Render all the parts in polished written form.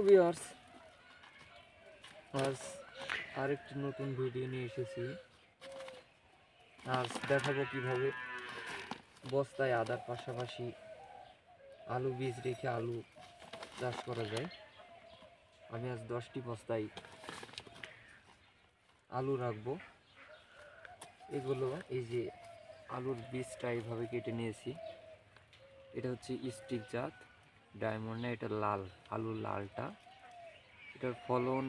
Viewers, আজ আরেকটি নতুন ভিডিও নিয়ে এসেছি। আজ দেখাবো কিভাবে বস্তায় আদার পাশাপাশি আলু বীজ রেখে আলু চাষ করা যায়। আমি আজ 10টি বস্তায় আলু রাখবো। এগুলো এই যে আলুর বীজটা এইভাবে কেটে নিয়েছি। এটা হচ্ছে স্টিক জাত ডায়মন্ড না, এটা লাল আলুর লালটা। এটার ফলন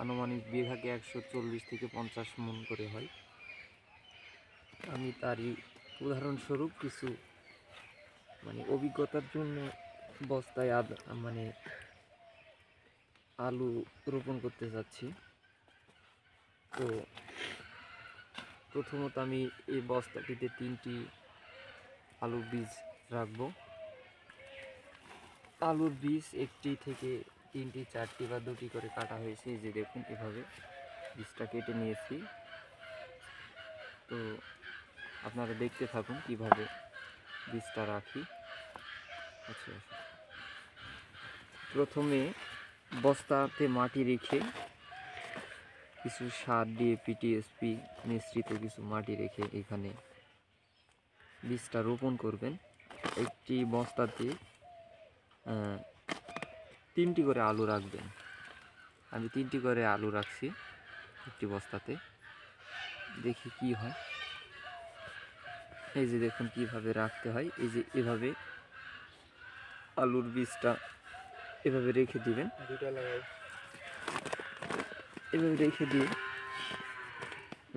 আনুমানিক বিঘাকে 140 থেকে 50 মণ করে হয়। আমি তারই উদাহরণস্বরূপ কিছু অভিজ্ঞতার জন্য বস্তায় আলু রোপণ করতে যাচ্ছি। তো প্রথমত আমি এই বস্তাটিতে 3টি আলু বীজ রাখবো। আলুর বীজ 1টি থেকে 3টি 4টি বা 2টি করে কাটা হয়েছে। এই যে দেখুন, এভাবে বীজটা কেটে নিয়েছি। তো আপনারা দেখতে থাকুন কিভাবে বীজটা রাখি। আচ্ছা, প্রথমে বস্তাতে মাটি রেখে কিছু সার ডিএপি টিএসপি মিশ্রিত কিছু মাটি রেখে এখানে বীজটা রোপণ করবেন। একটি বস্তাতে 3টি করে আলু রাখবেন। আমি 3টি করে আলু রাখছি একটি বস্তাতে, দেখি কি হয়। এই যে দেখুন কিভাবে রাখতে হয়। এই যে এভাবে আলুর বীজটা এভাবে রেখে দিবেন। এভাবে রেখে দিয়ে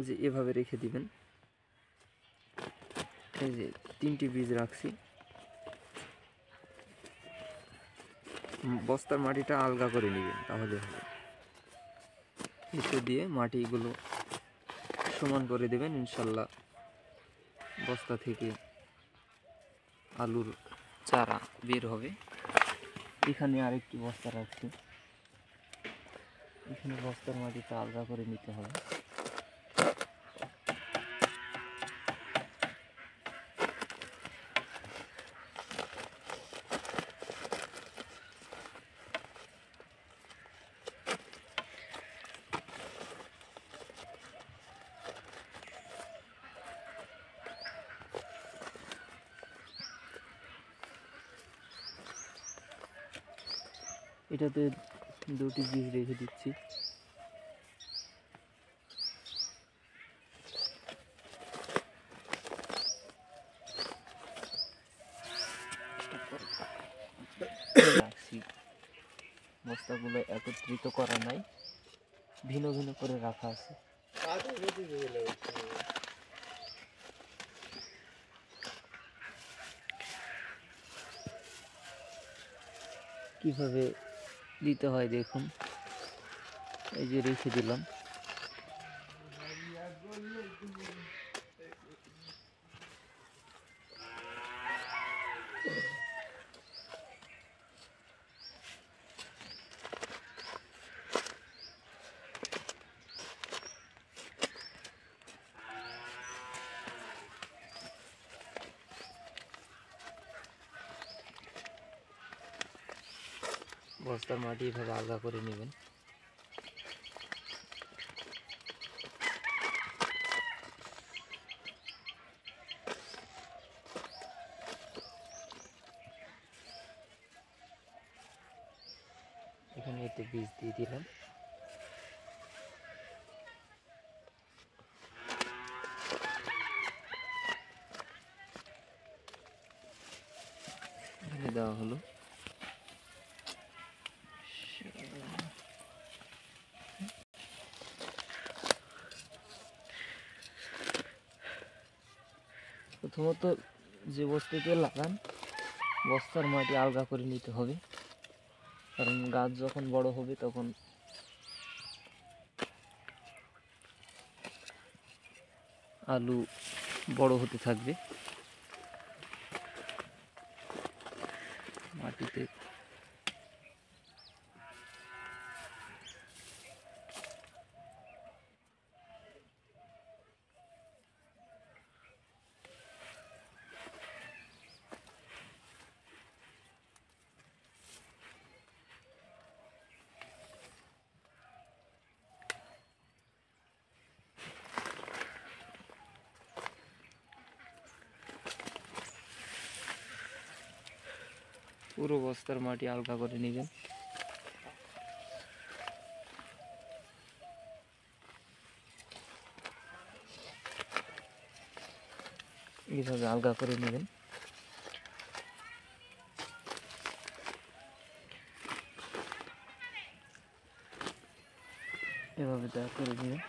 যে এভাবে রেখে দিবেন। এই যে 3টি বীজ রাখছি। বস্তার মাটিটা আলগা করে নেবেন, তাহলে হবে। নিচে দিয়ে মাটিগুলো সমান করে দেবেন। ইনশাল্লাহ বস্তা থেকে আলুর চারা বের হবে। এখানে আরেকটি বস্তা রাখছি। এখানে বস্তার মাটিটা আলগা করে নিতে হবে। এটাতে 2টি বীজ রেখে দিচ্ছি। রাখছি। বস্তাগুলো একত্রিত করা নাই, ভিন্ন ভিন্ন করে রাখা আছে। কিভাবে দিতে হয় দেখুন। এই যে রেখে দিলাম। বস্তার মাটি এভাবে আলগা করে নেবেন। এখানে একটু বীজ দিয়ে দিলাম। এখানে দেওয়া হলো। প্রথমত যে বস্তাতে লাগান বস্তার মাটি আলগা করে নিতে হবে, কারণ গাছ যখন বড় হবে তখন আলু বড় হতে থাকবে। মাটিতে পুরো বস্তার মাটি হালকা করে নেবেন। এইভাবে হালকা করে নেবেন। এভাবে দাগ করে নেবেন।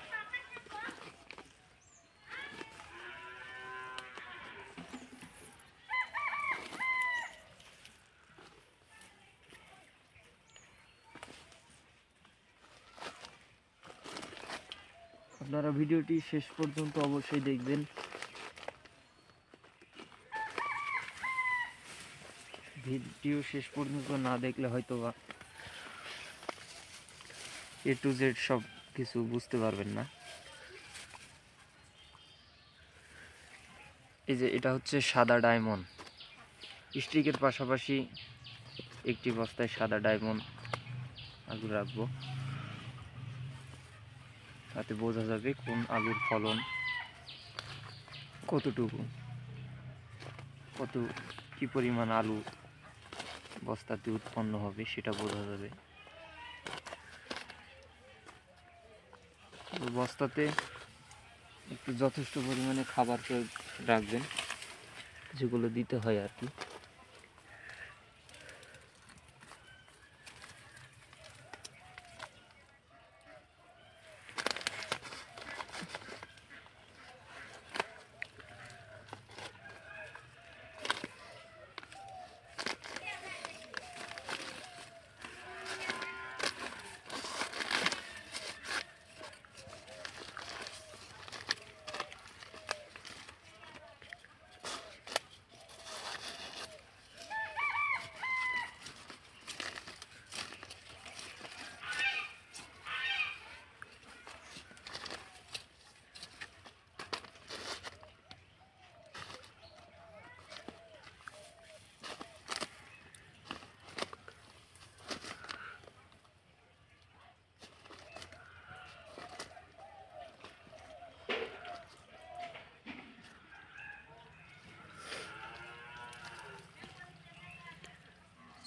আপনারা ভিডিওটি শেষ পর্যন্ত অবশ্যই দেখবেন। ভিডিও শেষ পর্যন্ত না দেখলে হয়তো বা A to Z সব কিছু বুঝতে পারবেন না। এই যে এটা হচ্ছে সাদা ডায়মন্ড। স্টিকের পাশাপাশি একটি বস্তায় সাদা ডায়মন্ড আলু রাখবো, তাতে বোঝা যাবে কোন আলুর ফলন কতটুকু, কি পরিমাণ আলু বস্তাতে উৎপন্ন হবে সেটা বোঝা যাবে। বস্তাতে একটু যথেষ্ট পরিমাণে খাবার রাখবেন, যেগুলো দিতে হয় আর কি।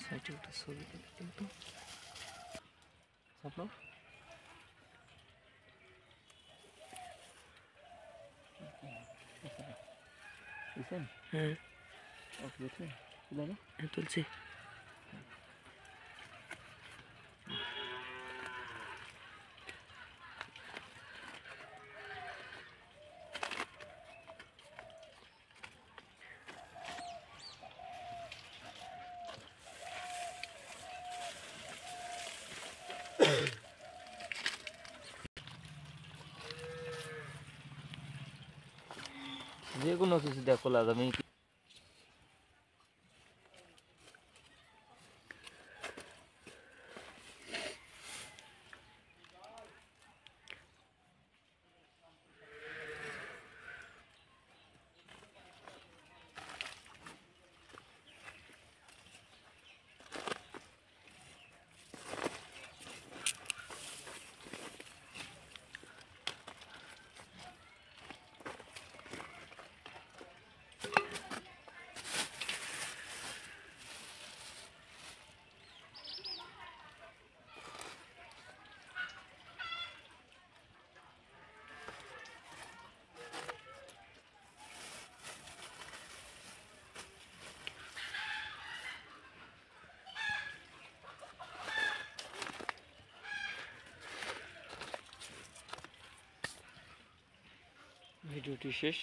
সাইডে একটা ছবি তুলে দিন তো। ছাপলো বুঝছেন? হ্যাঁ ওকে বুঝছেন তুলে তুলছি। যে কোনো কিছু দেখো আমি ভিডিওটি শেষ।